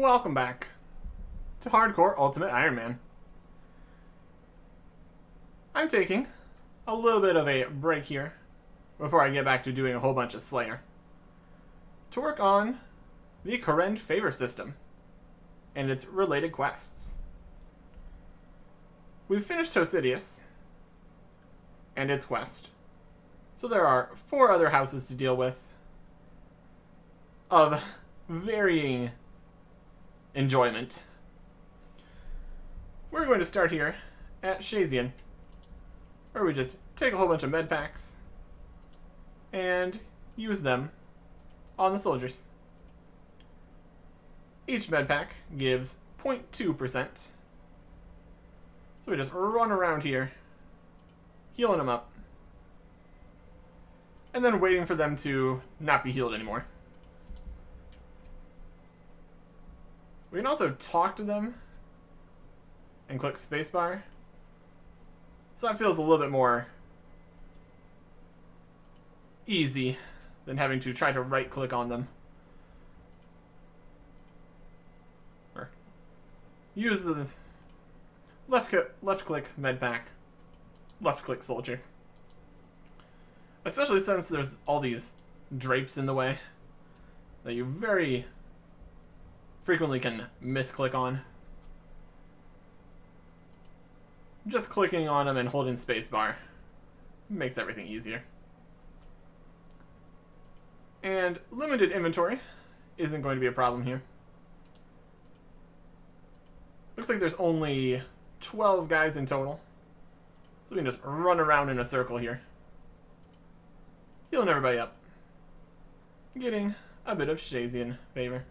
Welcome back to Hardcore Ultimate Iron Man. I'm taking a little bit of a break here before I get back to doing a whole bunch of Slayer to work on the Current Favor system and its related quests. We've finished Hosidius and its quest, so there are 4 other houses to deal with of varying enjoyment. We're going to start here at Shazian, where we just take a whole bunch of med packs and use them on the soldiers. Each med pack gives 0.2%. So we just run around here, healing them up, and then waiting for them to not be healed anymore. We can also talk to them and click spacebar. So that feels a little bit more easy than having to try to right click on them. Or use the left click med pack, left click soldier. Especially since there's all these drapes in the way that you very frequently can misclick on. Just clicking on them and holding spacebar makes everything easier. And limited inventory isn't going to be a problem here. Looks like there's only 12 guys in total, so we can just run around in a circle here, healing everybody up, getting a bit of Shazian favor.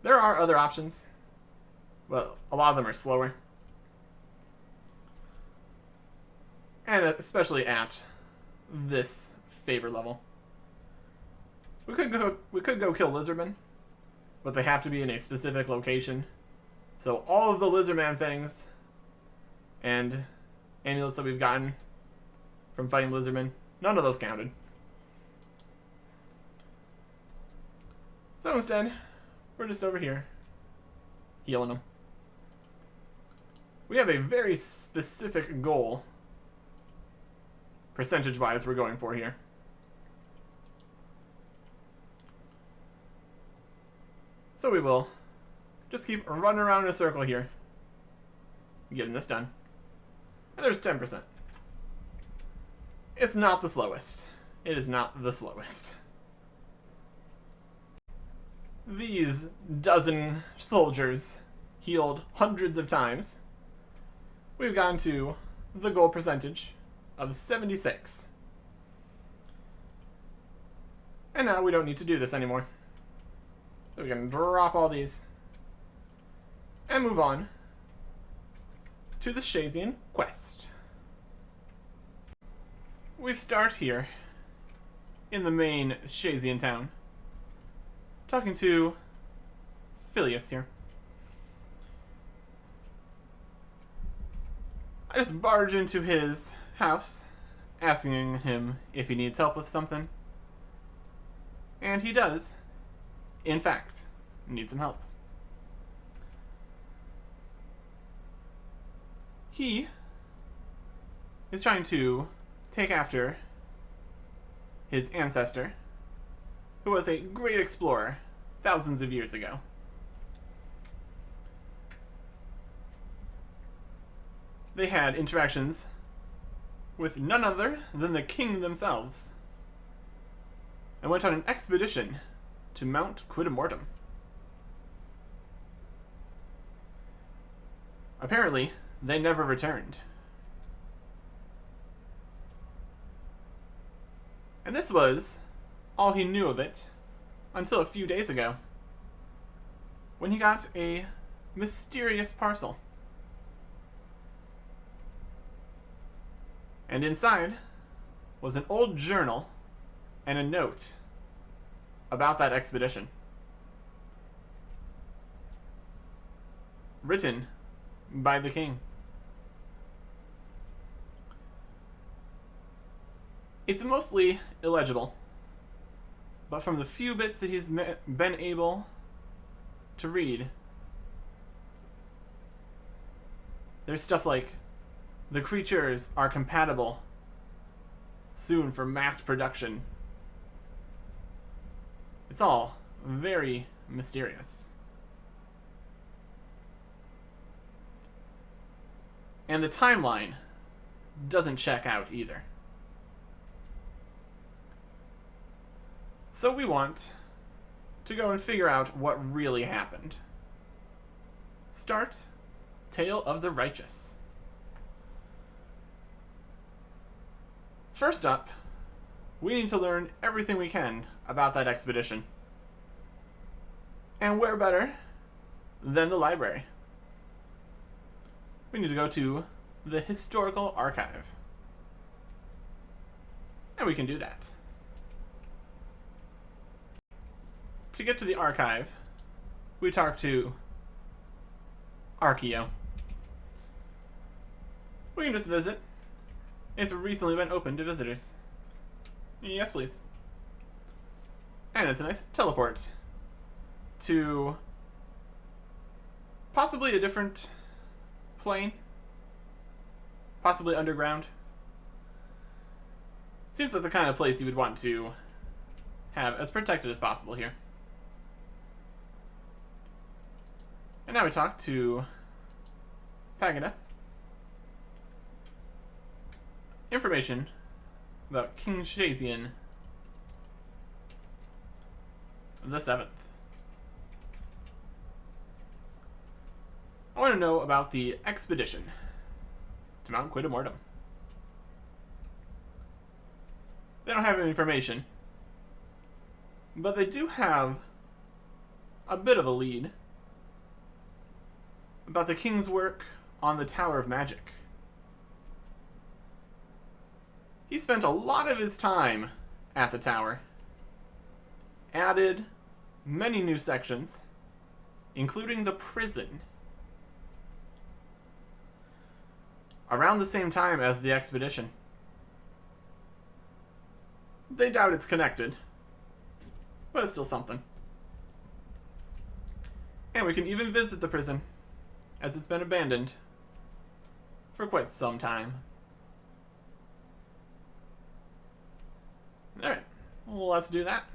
There are other options. Well, a lot of them are slower. And especially at this favor level. We could go kill Lizardmen, but they have to be in a specific location. So all of the Lizardman things and amulets that we've gotten from fighting Lizardmen, none of those counted. So instead, we're just over here, healing them. We have a very specific goal, percentage-wise, we're going for here. So we will just keep running around in a circle here, getting this done. And there's 10%. It's not the slowest. It is not the slowest. These dozen soldiers healed hundreds of times. We've gotten to the goal percentage of 76. And now we don't need to do this anymore. So we can drop all these and move on to the Shazian quest. We start here in the main Shazian town, talking to Phileas here. I just barge into his house, asking him if he needs help with something. And he does, in fact, need some help. He is trying to take after his ancestor, who was a great explorer thousands of years ago. They had interactions with none other than the king themselves, and went on an expedition to Mount Quidamortum. Apparently, they never returned. And this was all he knew of it until a few days ago, when he got a mysterious parcel. And inside was an old journal and a note about that expedition, written by the king. It's mostly illegible, but from the few bits that he's been able to read, there's stuff like, the creatures are compatible soon for mass production. It's all very mysterious. And the timeline doesn't check out either. So we want to go and figure out what really happened. Start Tale of the Righteous. First up, we need to learn everything we can about that expedition. And where better than the library? We need to go to the Historical Archive. And we can do that. To get to the archive, we talk to Archeo. We can just visit. It's recently been open to visitors. Yes, please. And it's a nice teleport to possibly a different plane, possibly underground. Seems like the kind of place you would want to have as protected as possible here. And now we talk to Pagada. Information about King Shazian the 7th. I want to know about the expedition to Mount Quidamortum. They don't have any information, but they do have a bit of a lead about the king's work on the Tower of Magic. He spent a lot of his time at the tower, added many new sections, including the prison, around the same time as the expedition. They doubt it's connected, but it's still something. And we can even visit the prison, as it's been abandoned for quite some time. Alright, well, let's do that.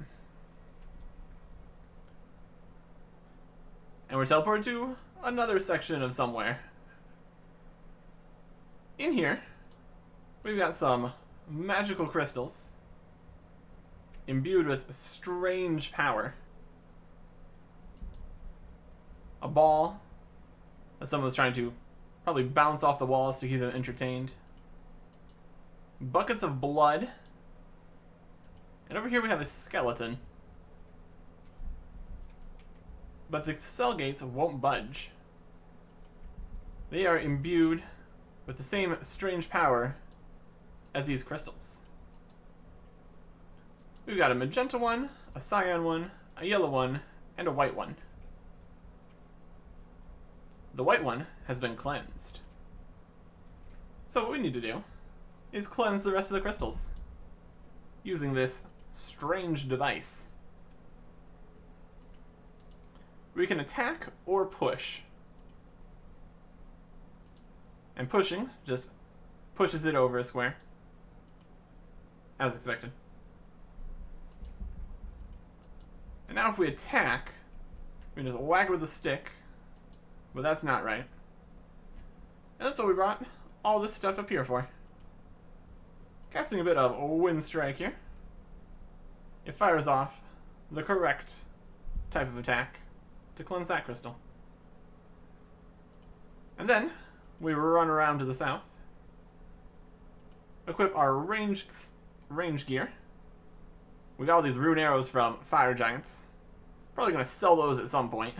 And we're teleported to another section of somewhere. In here, we've got some magical crystals imbued with strange power. A ball that someone was trying to probably bounce off the walls to keep them entertained. Buckets of blood. And over here we have a skeleton. But the cell gates won't budge. They are imbued with the same strange power as these crystals. We've got a magenta one, a cyan one, a yellow one, and a white one. The white one has been cleansed. So what we need to do is cleanse the rest of the crystals using this strange device. We can attack or push. And pushing just pushes it over a square, as expected. And now if we attack, we can just whack it with a stick, but that's not right. And that's what we brought all this stuff up here for. Casting a bit of Wind Strike here. It fires off the correct type of attack to cleanse that crystal. And then we run around to the south, equip our range gear. We got all these rune arrows from fire giants. Probably going to sell those at some point.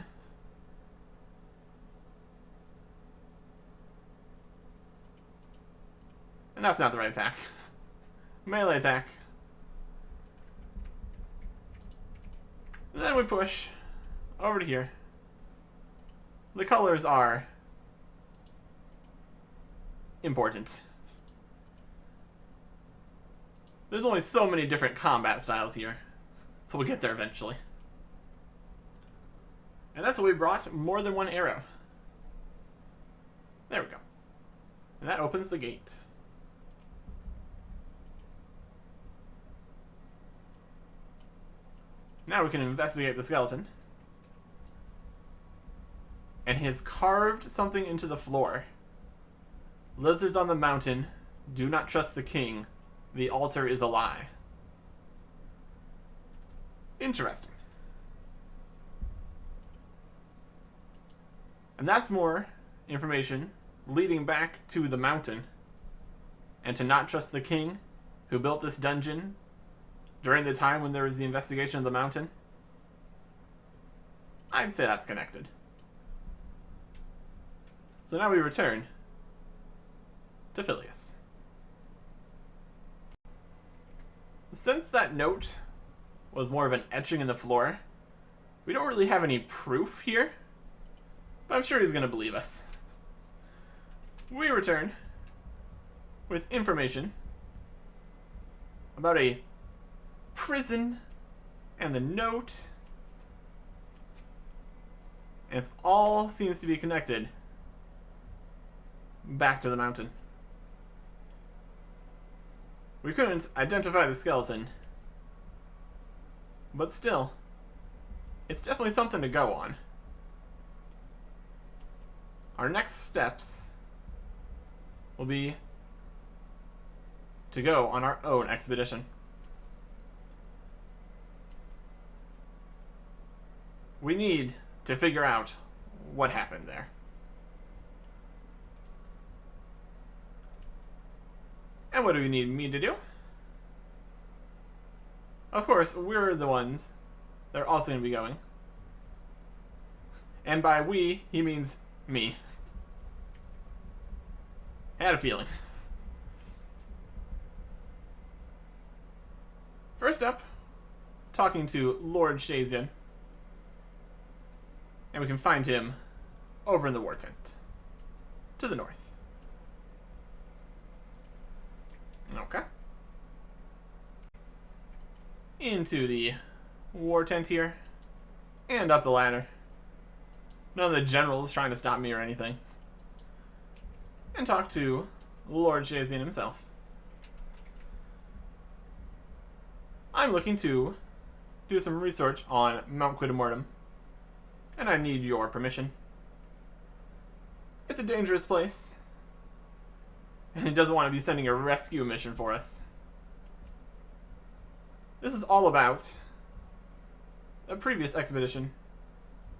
And that's not the right attack. Melee attack. And then we push over to here. The colors are important. There's only so many different combat styles here, so we'll get there eventually. And And that's what we brought, more than one arrow. There we go. And that opens the gate. Now we can investigate the skeleton. And he has carved something into the floor. Lizards on the mountain. Do not trust the king. The altar is a lie. Interesting. And that's more information leading back to the mountain. And to not trust the king who built this dungeon during the time when there was the investigation of the mountain. I'd say that's connected. So now we return to Phileas. Since that note was more of an etching in the floor, we don't really have any proof here, but I'm sure he's going to believe us. We return with information about a prison and the note, and it all seems to be connected back to the mountain. We couldn't identify the skeleton, but still, it's definitely something to go on. Our next steps will be to go on our own expedition. We need to figure out what happened there. And what do we need me to do? Of course, we're the ones that are also going to be going. And by we, he means me. I had a feeling. First up, talking to Lord Shazian. And we can find him over in the war tent. To the north. Okay. Into the war tent here. And up the ladder. None of the generals trying to stop me or anything. And talk to Lord Shazian himself. I'm looking to do some research on Mount Quidamortem. And I need your permission. It's a dangerous place. And he doesn't want to be sending a rescue mission for us. This is all about a previous expedition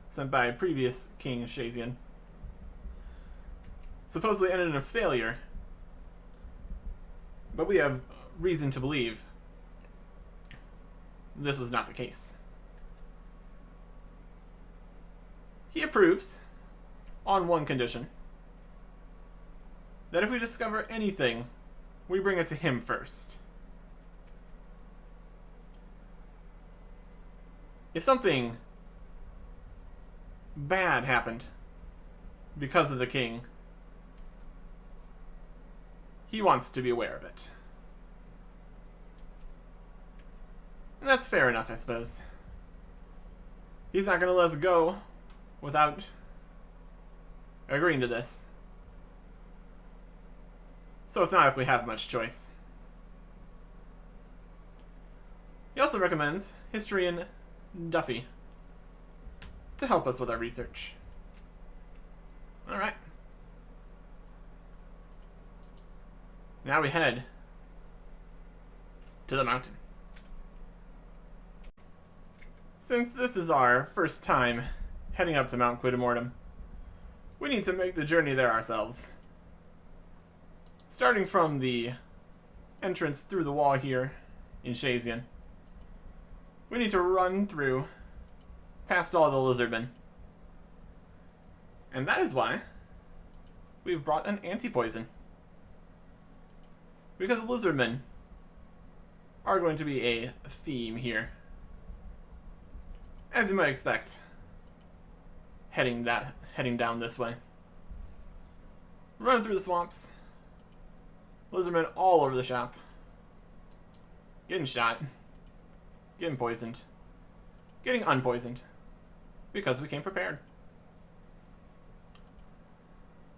sent by previous King Shazian. Supposedly ended in a failure. But we have reason to believe this was not the case. He approves on one condition. That if we discover anything, we bring it to him first. If something bad happened because of the king, he wants to be aware of it. And that's fair enough, I suppose. He's not going to let us go without agreeing to this. So it's not like we have much choice. He also recommends historian Duffy to help us with our research. Alright. Now we head to the mountain. Since this is our first time heading up to Mount Quidamortem, we need to make the journey there ourselves. Starting from the entrance through the wall here in Shazian, we need to run through past all the lizardmen. And that is why we've brought an anti-poison. Because lizardmen are going to be a theme here. As you might expect, heading down this way. Running through the swamps. Lizardmen all over the shop. Getting shot. Getting poisoned. Getting unpoisoned. because we came prepared.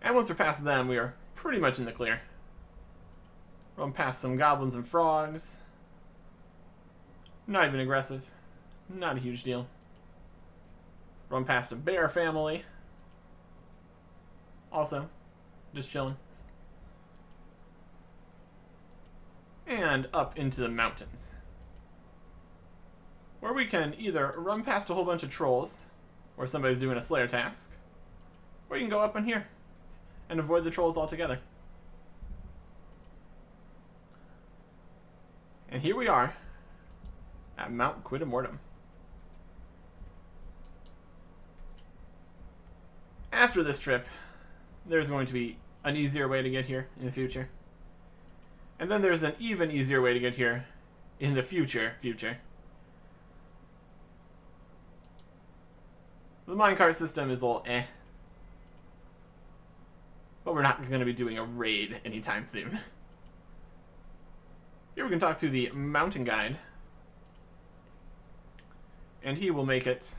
And once we're past them, we are pretty much in the clear. Run past some goblins and frogs. Not even aggressive. Not a huge deal. Run past a bear family. Also, just chilling. And up into the mountains, where we can either run past a whole bunch of trolls, where somebody's doing a slayer task, or you can go up in here and avoid the trolls altogether. And here we are at Mount Quidamortem. After this trip, there's going to be an easier way to get here in the future. And then there's an even easier way to get here in the future. The minecart system is a little eh. But we're not going to be doing a raid anytime soon. Here we can talk to the mountain guide. And he will make it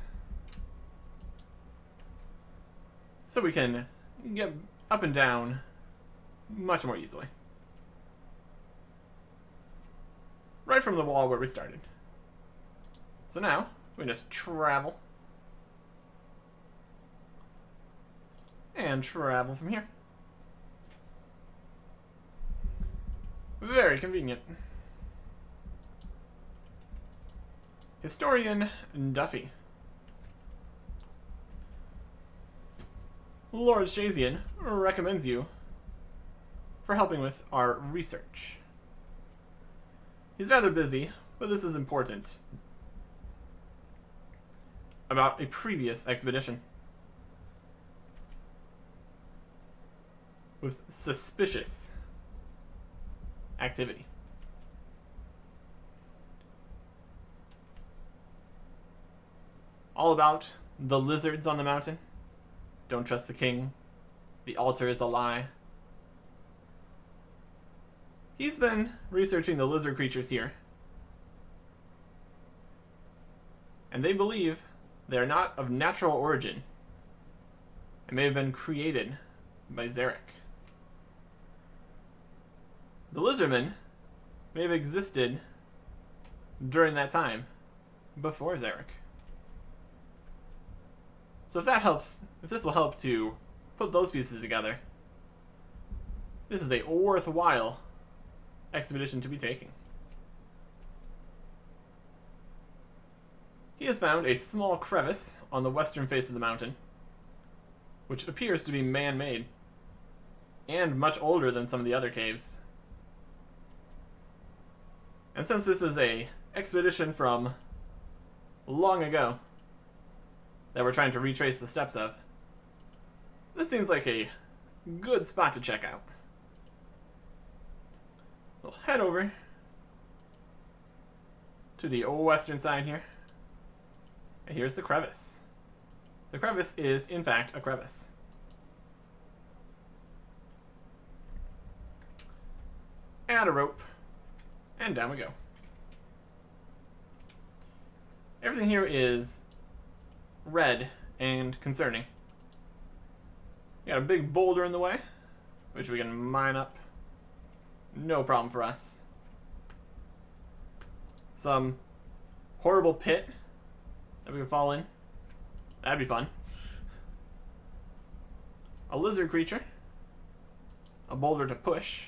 so we can get up and down much more easily. Right from the wall where we started. So now, we can just travel. And travel from here. Very convenient. Historian Duffy. Lord Shazian recommends you for helping with our research. He's rather busy, but this is important. About a previous expedition. With suspicious activity. All about the lizards on the mountain. Don't trust the king. The altar is a lie. He's been researching the lizard creatures here. And they believe they are not of natural origin and may have been created by Zarek. The lizardmen may have existed during that time, before Zarek. So if that helps, if this will help to put those pieces together, this is a worthwhile expedition to be taking. He has found a small crevice on the western face of the mountain, which appears to be man-made, and much older than some of the other caves. And since this is a expedition from long ago that we're trying to retrace the steps of, this seems like a good spot to check out. We'll head over to the western side here. And here's the crevice. The crevice is, in fact, a crevice. Add a rope. And down we go. Everything here is red and concerning. Got a big boulder in the way, which we can mine up. No problem for us. Some horrible pit that we can fall in. That'd be fun. A lizard creature. A boulder to push.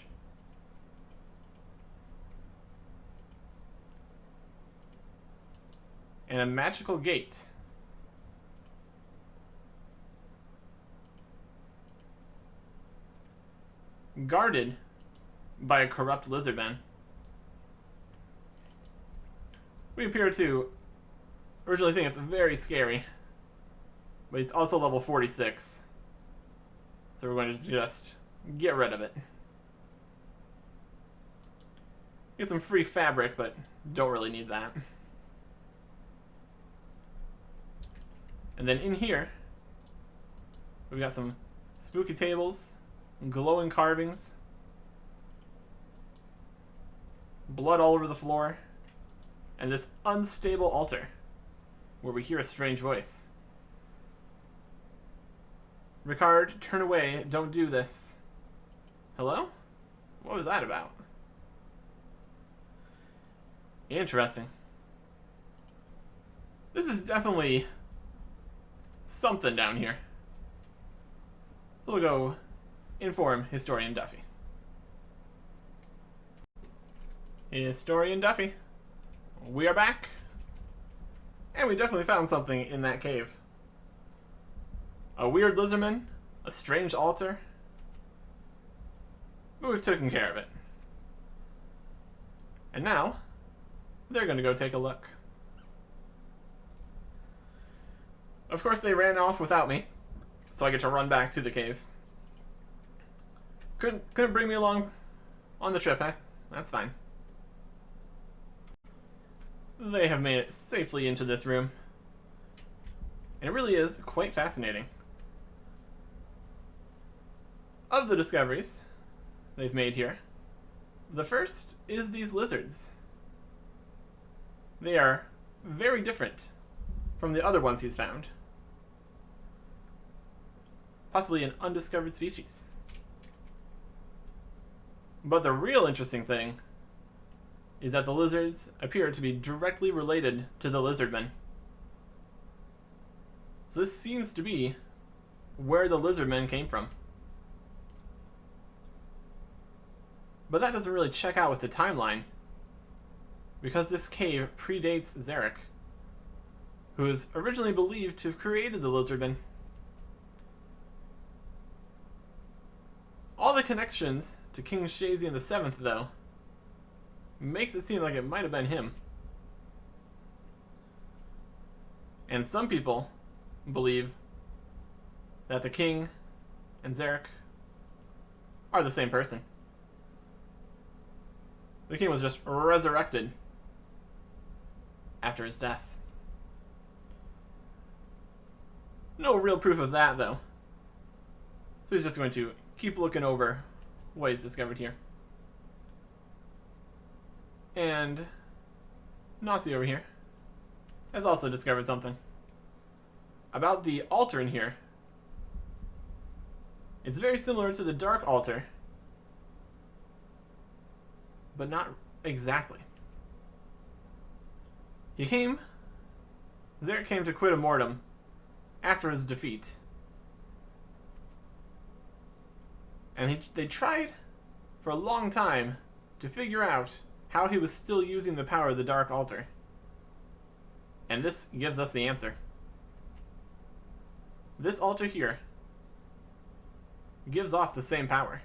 And a magical gate. Guarded by a corrupt lizard man. We appear to originally think it's very scary, but it's also level 46. So we're going to just get rid of it. Get some free fabric, but don't really need that. And then in here, we've got some spooky tables, glowing carvings, blood all over the floor, and this unstable altar where we hear a strange voice. Ricard, turn away. Don't do this. Hello? What was that about? Interesting. This is definitely something down here. So we'll go inform Historian Duffy. Historian Duffy, we are back. And we definitely found something in that cave. A weird lizardman, a strange altar. But we've taken care of it. And now, they're going to go take a look. Of course, they ran off without me, so I get to run back to the cave. Couldn't bring me along on the trip, eh? That's fine. They have made it safely into this room. And it really is quite fascinating. Of the discoveries they've made here, the first is these lizards. They are very different from the other ones he's found. Possibly an undiscovered species. But the real interesting thing is that the lizards appear to be directly related to the lizardmen. So this seems to be where the lizardmen came from. But that doesn't really check out with the timeline, because this cave predates Zarek, who is originally believed to have created the lizardmen. All the connections to King Shazian VII, though, makes it seem like it might have been him. And some people believe that the king and Zarek are the same person. The king was just resurrected after his death. No real proof of that, though. So he's just going to keep looking over what he's discovered here. And Nasi over here has also discovered something about the altar in here. It's very similar to the dark altar, but not exactly. Zarek came to Quid Mortem after his defeat. And they tried for a long time to figure out how he was still using the power of the Dark Altar. And this gives us the answer. This altar here gives off the same power.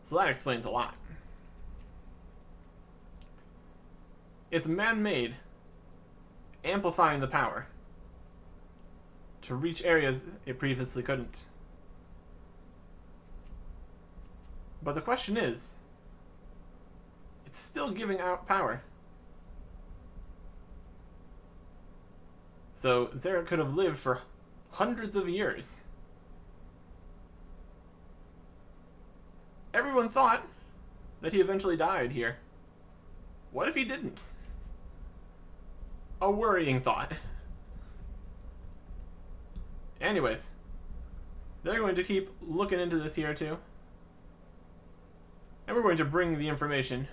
So that explains a lot. It's man-made, amplifying the power to reach areas it previously couldn't. But the question is, it's still giving out power. So Zarek could have lived for hundreds of years. Everyone thought that he eventually died here. What if he didn't? A worrying thought. Anyways, they're going to keep looking into this here too. And we're going to bring the information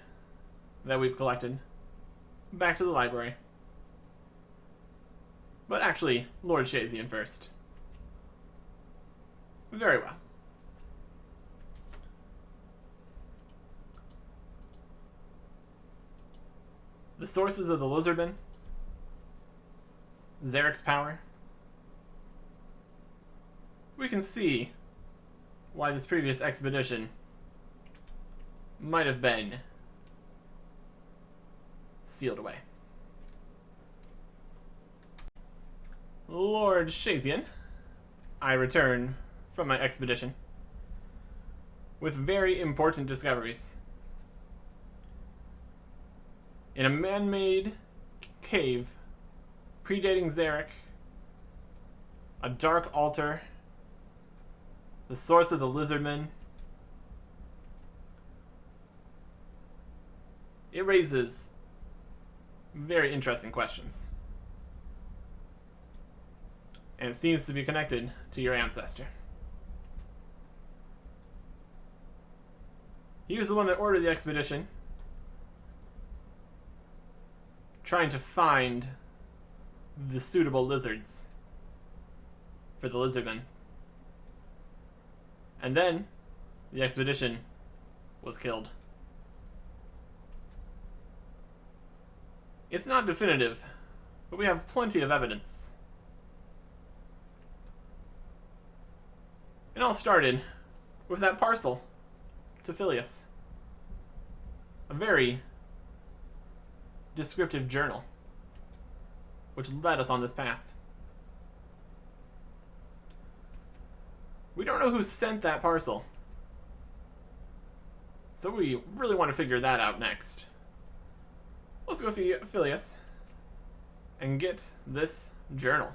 that we've collected back to the library. But actually, Lord Shazian first. Very well. The sources of the lizardmen, Zarek's power. We can see why this previous expedition might have been sealed away. Lord Shazian, I return from my expedition with very important discoveries. In a man-made cave predating Zarek, a dark altar, the source of the lizardmen, it raises very interesting questions. And it seems to be connected to your ancestor. He was the one that ordered the expedition, trying to find the suitable lizards for the lizardmen. And then the expedition was killed. It's not definitive, but we have plenty of evidence. It all started with that parcel to Phileas. A very descriptive journal, which led us on this path. We don't know who sent that parcel, so we really want to figure that out next. Let's go see Phileas and get this journal.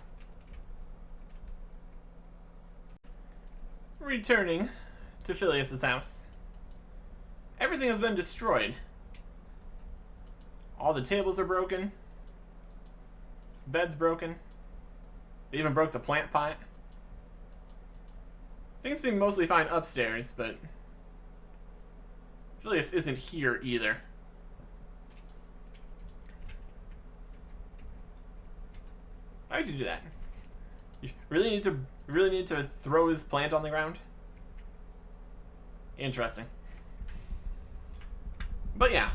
Returning to Phileas's house. Everything has been destroyed. All the tables are broken. His bed's broken. They even broke the plant pot. Things seem mostly fine upstairs, but Phileas isn't here either. Why would you do that? You really need to throw his plant on the ground? Interesting. But yeah.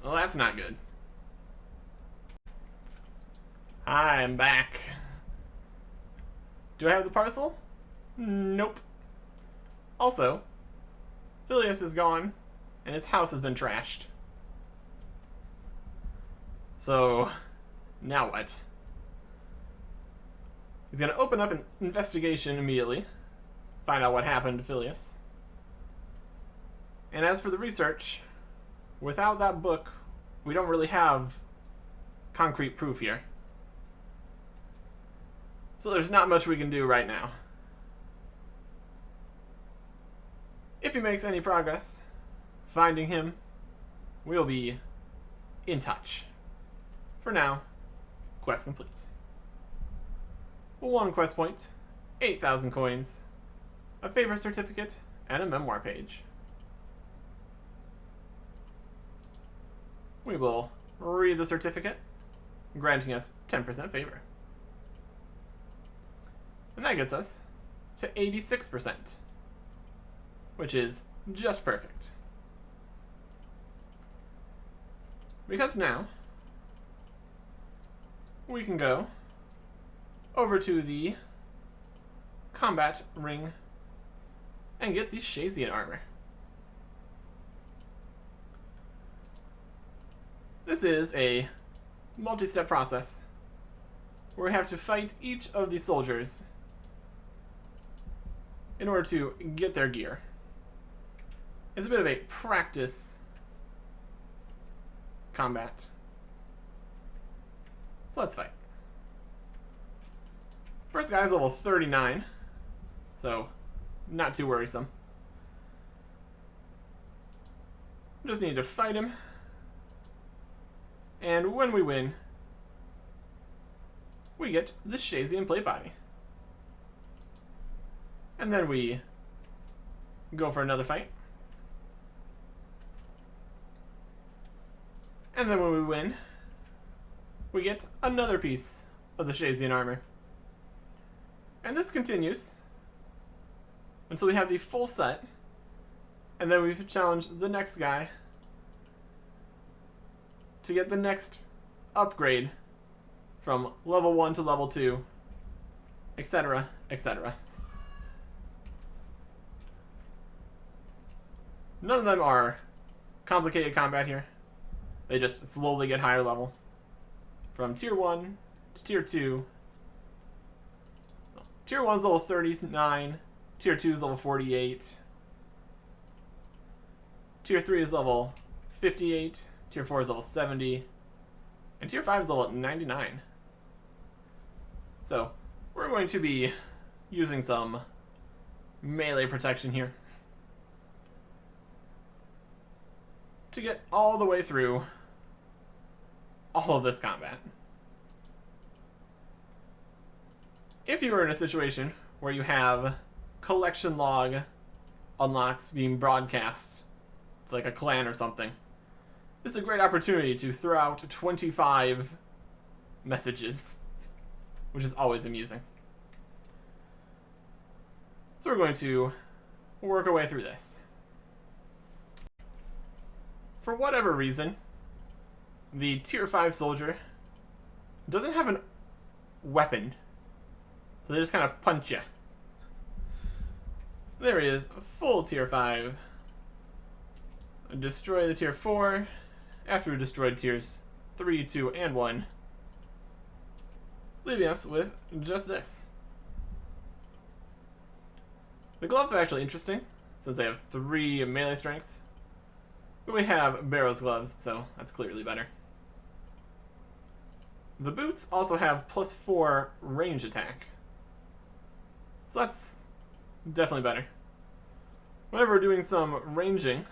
Well, that's not good. Hi, I'm back. Do I have the parcel? Nope. Also, Phileas is gone, and his house has been trashed. So, now what? He's going to open up an investigation immediately, find out what happened to Phileas. And as for the research, without that book, we don't really have concrete proof here. So there's not much we can do right now. If he makes any progress finding him, we'll be in touch. For now, quest complete. 1 quest point, 8,000 coins, a favor certificate, and a memoir page. We will read the certificate, granting us 10% favor. And that gets us to 86%, which is just perfect. Because now, we can go over to the combat ring and get the Shazian armor. This is a multi-step process where we have to fight each of the soldiers in order to get their gear. It's a bit of a practice combat. So let's fight. First guy's level 39, so not too worrisome. Just need to fight him. And when we win, we get the Shazian plate body. And then we go for another fight. And then when we win, we get another piece of the Shazian armor. And this continues until we have the full set. And then we challenge the next guy to get the next upgrade from level 1 to level 2, etc., etc. None of them are complicated combat here. They just slowly get higher level. From tier 1 to tier 2. Tier 1 is level 39. Tier 2 is level 48. Tier 3 is level 58. Tier 4 is level 70. And Tier 5 is level 99. So, we're going to be using some melee protection here to get all the way through all of this combat. if you were in a situation where you have collection log unlocks being broadcast, it's like a clan or something, this is a great opportunity to throw out 25 messages, which is always amusing. So we're going to work our way through this. For whatever reason, the tier 5 soldier doesn't have a weapon, so they just kind of punch you. There he is, full tier 5. Destroy the tier 4 after we destroyed tiers 3, 2, and 1, leaving us with just this. The gloves are actually interesting, since they have 3 melee strength, but we have Barrow's gloves, so that's clearly better. The boots also have +4 range attack, so that's definitely better. Whenever we're doing some ranging,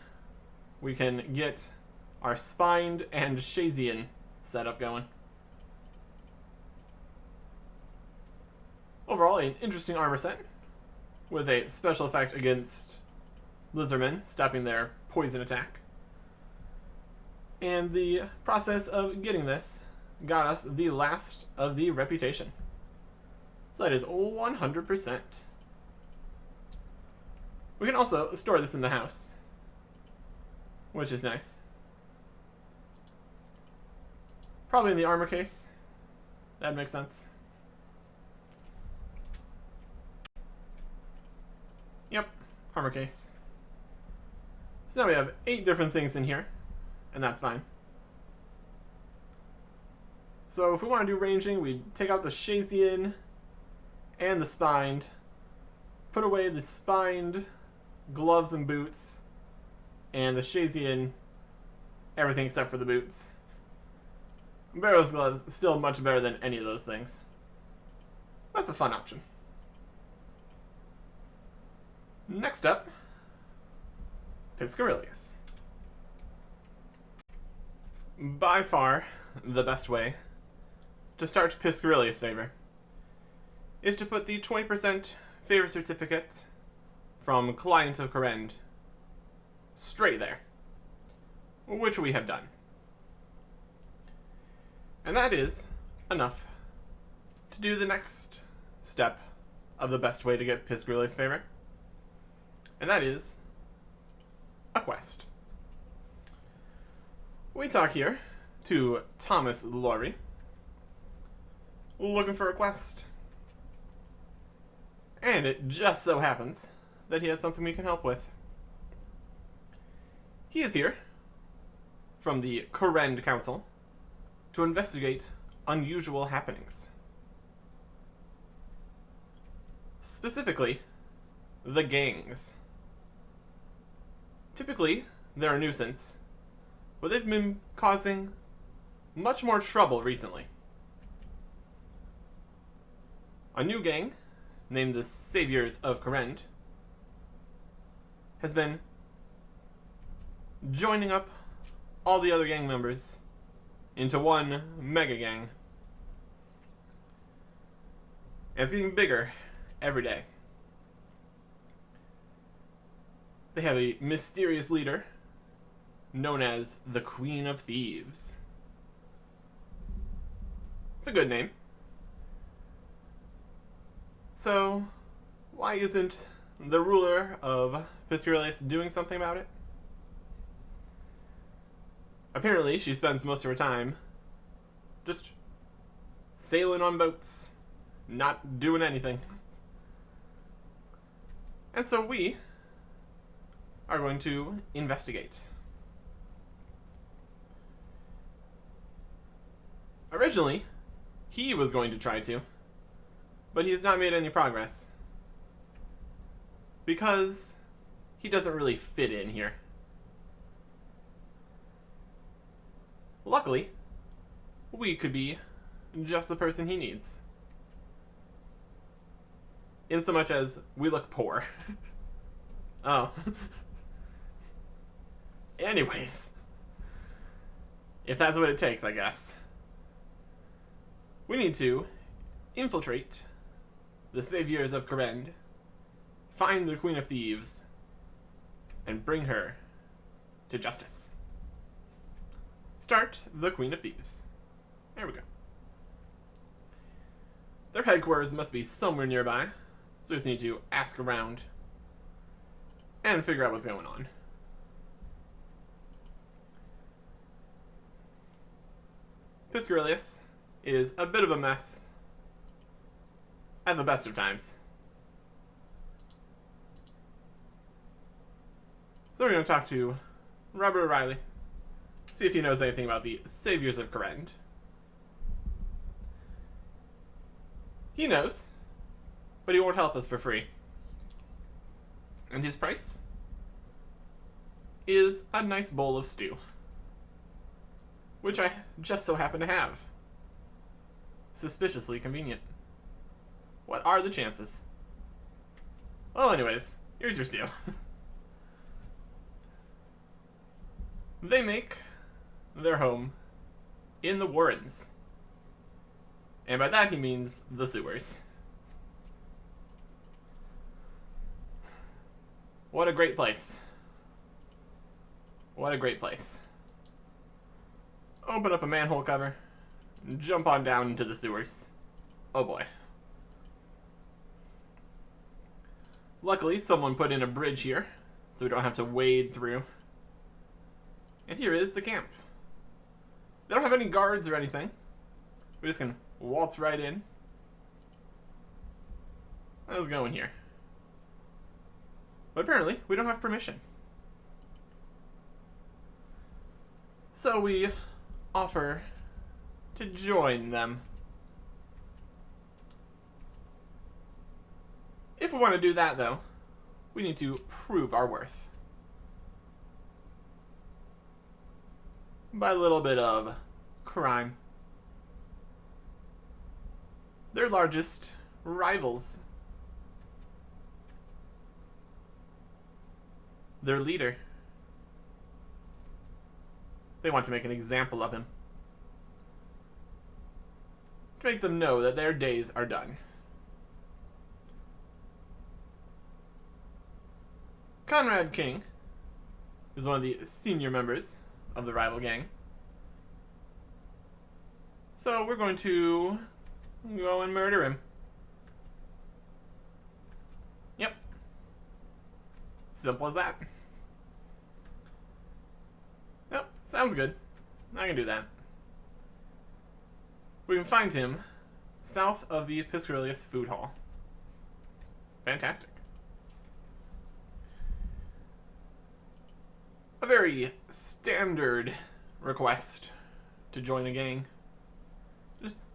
we can get our Spined and Shazian setup going. Overall, an interesting armor set, with a special effect against lizardmen, stopping their poison attack. And the process of getting this got us the last of the reputation. So that is 100%. We can also store this in the house, which is nice. Probably in the armor case. That makes sense. Yep, armor case. So now we have 8 different things in here, and that's fine. So if we want to do ranging, we take out the Shazian and the Spined, put away the Spined gloves and boots, and the Shazian everything except for the boots. Barrow's gloves still much better than any of those things. That's a fun option. Next up, Piscarilius. By far, the best way to start Piscarilius' favor is to put the 20% favor certificate from Client of Corrend straight there, which we have done. And that is enough to do the next step of the best way to get Piscarilius' favor, and that is a quest. We talk here to Thomas Laurie, looking for a quest. And it just so happens that he has something we can help with. He is here from the Corrend Council to investigate unusual happenings. Specifically, the gangs. Typically, they're a nuisance, but they've been causing much more trouble recently. A new gang, named the Saviors of Corrend, has been joining up all the other gang members into one mega gang. And it's getting bigger every day. They have a mysterious leader known as the Queen of Thieves. It's a good name. So, why isn't the ruler of Piscarilius doing something about it? Apparently, she spends most of her time just sailing on boats, not doing anything. And so we are going to investigate. Originally, he was going to try to, but he has not made any progress because he doesn't really fit in here. Luckily, we could be just the person he needs. In so much as we look poor. Oh. Anyways. If that's what it takes, I guess. We need to infiltrate the saviors of Kourend, find the Queen of Thieves and bring her to justice. Start the Queen of Thieves. There we go. Their headquarters must be somewhere nearby, so we just need to ask around and figure out what's going on. Piscarilius is a bit of a mess at the best of times. So we're going to talk to Robert O'Reilly, see if he knows anything about the Saviors of Kourend. He knows, but he won't help us for free. And his price is a nice bowl of stew, which I just so happen to have. Suspiciously convenient. What are the chances? Well, anyways, here's your stew. They make their home in the Warrens. And by that he means the sewers. What a great place. What a great place. Open up a manhole cover and jump on down into the sewers. Oh boy. Luckily, someone put in a bridge here, so we don't have to wade through. And here is the camp. They don't have any guards or anything. We just can waltz right in. Let's go in here. But apparently, we don't have permission. So we offer to join them. If we want to do that, though, we need to prove our worth. By a little bit of crime. Their largest rivals. Their leader. They want to make an example of him. To make them know that their days are done. Conrad King is one of the senior members of the rival gang. So we're going to go and murder him. Yep. Simple as that. Yep, sounds good. I can do that. We can find him south of the Piscarilius Food Hall. Fantastic. A very standard request to join a gang.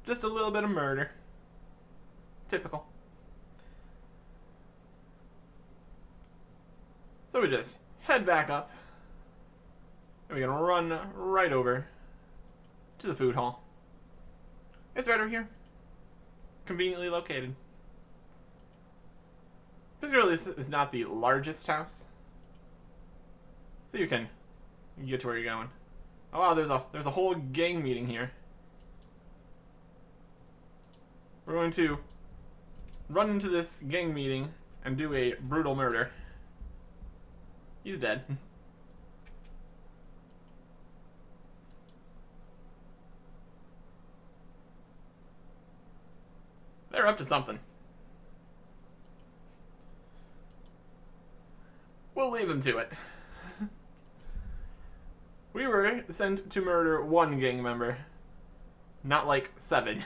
Just a little bit of murder. Typical. So we just head back up. And we're gonna run right over to the food hall. It's right over here. Conveniently located. This is not the largest house. So you can get to where you're going. Oh wow, there's a whole gang meeting here. We're going to run into this gang meeting and do a brutal murder. He's dead. They're up to something. We'll leave them to it. We were sent to murder one gang member, not like 7.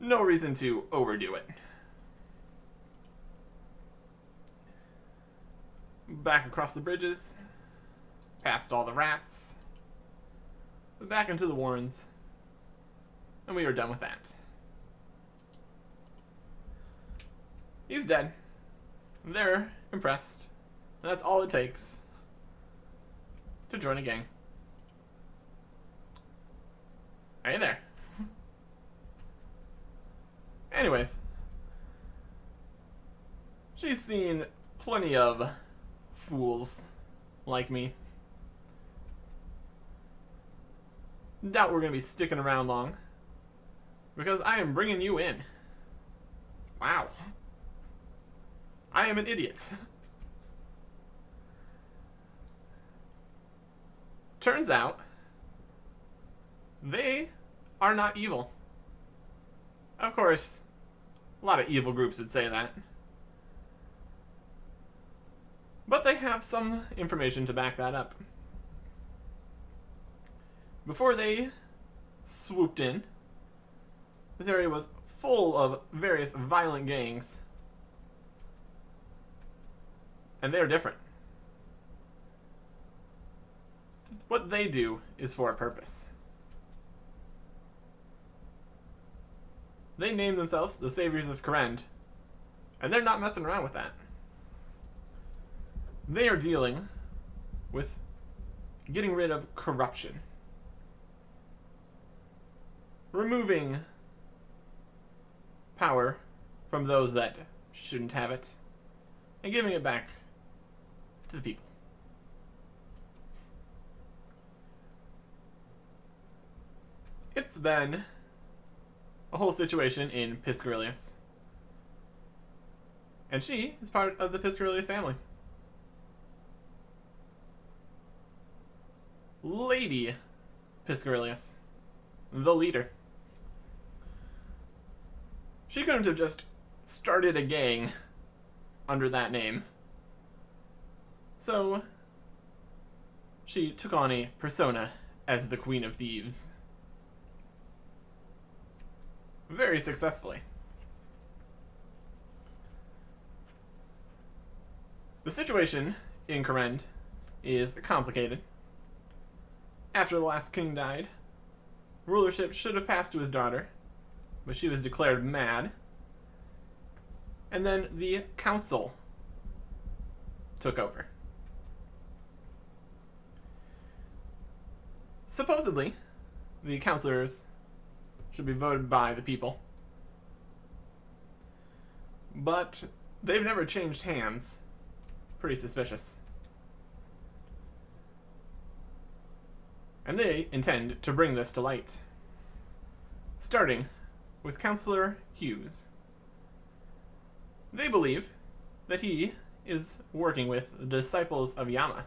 No reason to overdo it. Back across the bridges, past all the rats, back into the warrens, and we are done with that. He's dead. They're impressed. And that's all it takes to join a gang. Are you there? Anyways, she's seen plenty of fools like me. Doubt we're going to be sticking around long, because I am bringing you in Wow. I am an idiot. Turns out, they are not evil. Of course, a lot of evil groups would say that. But they have some information to back that up. Before they swooped in, this area was full of various violent gangs. And they're different. What they do is for a purpose. They name themselves the Saviors of Kourend, and they're not messing around with that. They are dealing with getting rid of corruption. Removing power from those that shouldn't have it, and giving it back to the people. It's been a whole situation in Piscarilius. And she is part of the Piscarilius family. Lady Piscarilius, the leader. She couldn't have just started a gang under that name. So she took on a persona as the Queen of Thieves. Very successfully. The situation in Kourend is complicated. After the last king died, rulership should have passed to his daughter, but she was declared mad. And then the council took over. Supposedly, the councilors should be voted by the people. But they've never changed hands. Pretty suspicious. And they intend to bring this to light. Starting with Councillor Hughes. They believe that he is working with the disciples of Yama,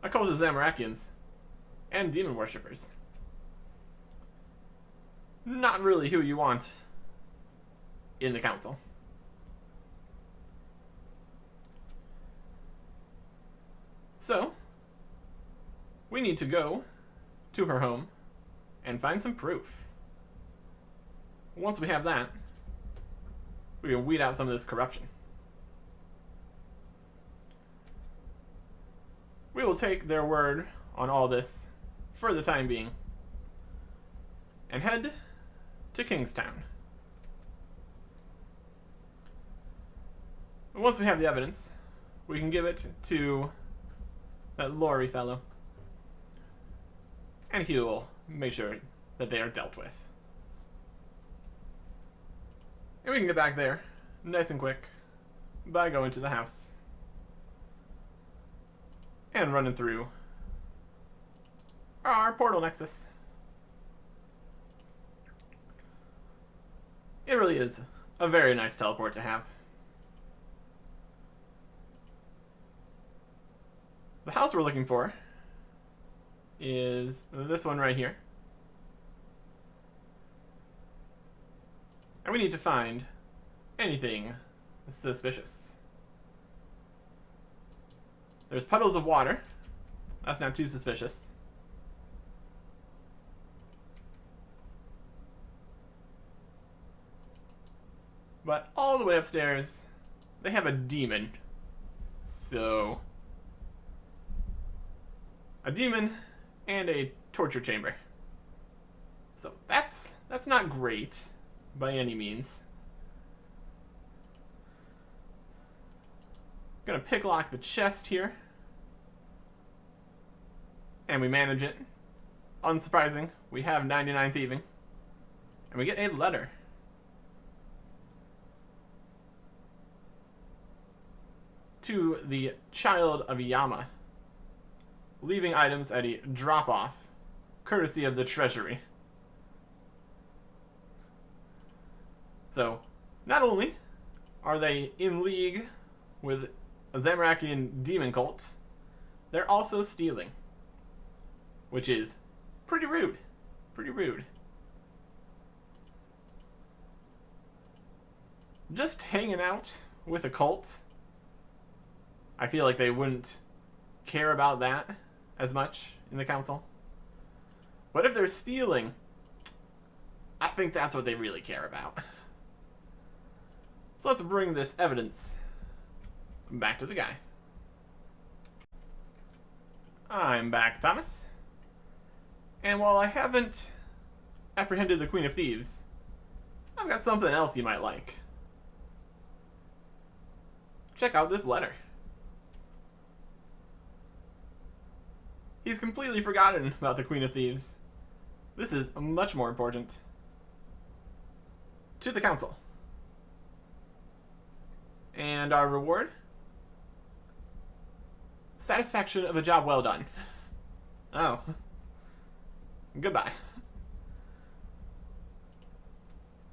a cult of Zamarakians, and demon worshippers. Not really who you want in the council. So, we need to go to her home and find some proof. Once we have that, we can weed out some of this corruption. We will take their word on all this for the time being and head to Kingstown. Once we have the evidence, we can give it to that Laurie fellow, and he will make sure that they are dealt with. And we can get back there nice and quick by going to the house and running through our portal nexus. It really is a very nice teleport to have. The house we're looking for is this one right here. And we need to find anything suspicious. There's puddles of water. That's not too suspicious. But all the way upstairs, they have a demon. So, a demon and a torture chamber. So that's not great by any means. Gonna pick lock the chest here. And we manage it. Unsurprising, we have 99 thieving. And we get a letter. To the Child of Yama, leaving items at a drop-off, courtesy of the Treasury. So, not only are they in league with a Zamorakian demon cult, they're also stealing, which is pretty rude. Pretty rude. Just hanging out with a cult, I feel like they wouldn't care about that as much in the council. But if they're stealing, I think that's what they really care about. So let's bring this evidence back to the guy. I'm back, Thomas. And while I haven't apprehended the Queen of Thieves, I've got something else you might like. Check out this letter. He's completely forgotten about the Queen of Thieves. This is much more important. To the council. And our reward? Satisfaction of a job well done. Oh. Goodbye.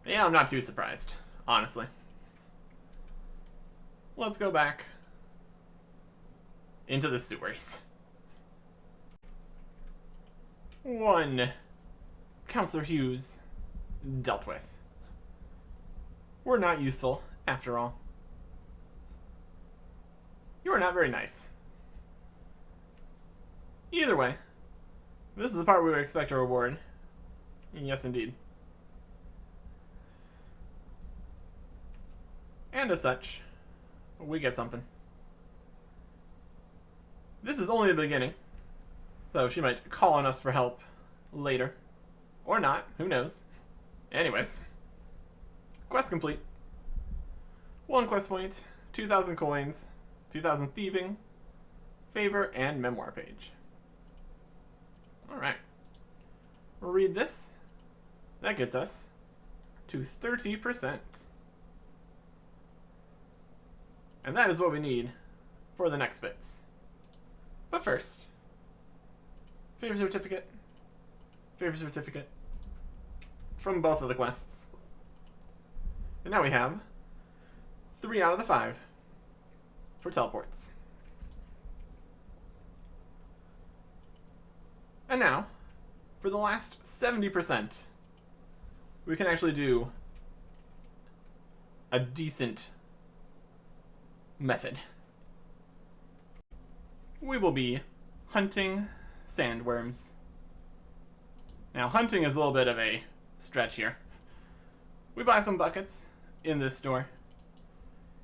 Yeah, I'm not too surprised, honestly. Let's go back into the sewers. 1. Counselor Hughes dealt with. We're not useful, after all. You are not very nice. Either way, this is the part we would expect a reward. Yes, indeed. And as such, we get something. This is only the beginning, so she might call on us for help later. Or not, who knows. Anyways, quest complete. 1 quest point, 2,000 coins, 2,000 thieving, favor, and memoir page. Alright. We'll read this. That gets us to 30%. And that is what we need for the next bits. But first, favor certificate, from both of the quests. And now we have 3 out of the 5 for teleports. And now, for the last 70%, we can actually do a decent method. We will be hunting sandworms. Now, hunting is a little bit of a stretch here. We buy some buckets in this store,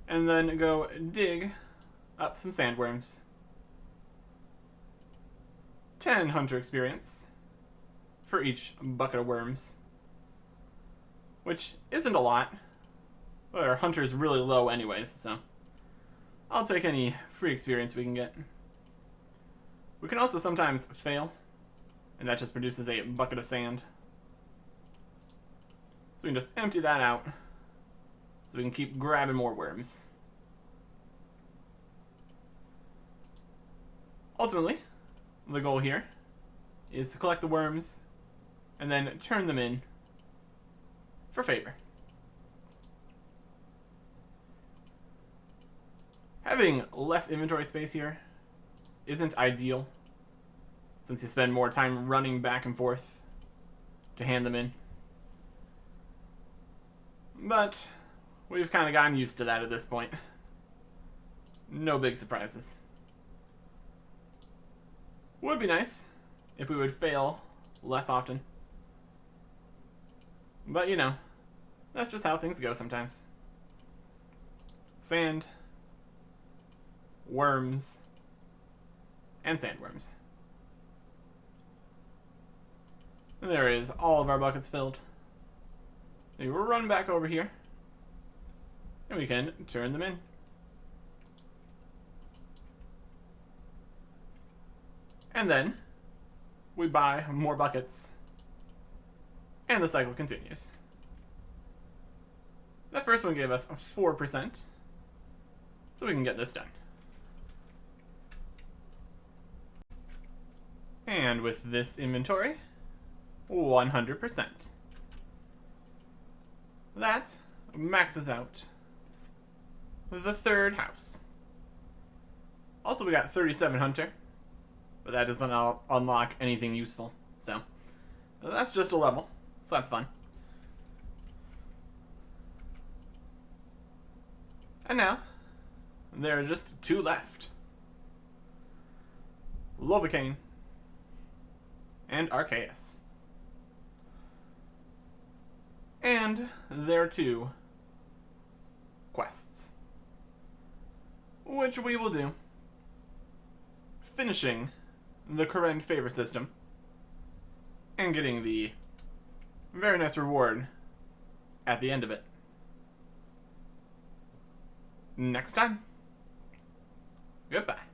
and then go dig up some sandworms. 10 hunter experience for each bucket of worms, which isn't a lot, but our hunter is really low anyways, so I'll take any free experience we can get. We can also sometimes fail, and that just produces a bucket of sand. So we can just empty that out, so we can keep grabbing more worms. Ultimately, the goal here is to collect the worms and then turn them in for favor. Having less inventory space here isn't ideal, since you spend more time running back and forth to hand them in. But we've kind of gotten used to that at this point. No big surprises. Would be nice if we would fail less often. But you know, that's just how things go sometimes. Sand, worms, and sandworms. And there is all of our buckets filled. We will run back over here, and we can turn them in. And then we buy more buckets, and the cycle continues. That first one gave us 4%, so we can get this done. And with this inventory, 100%. That, maxes out the third house. Also, we got 37 Hunter, but that doesn't unlock anything useful. So, that's just a level. So that's fun. And now, there are just 2 left. Lovacane and Arceus. And there are 2 quests, which we will do, finishing the current favor system and getting the very nice reward at the end of it. Next time. Goodbye.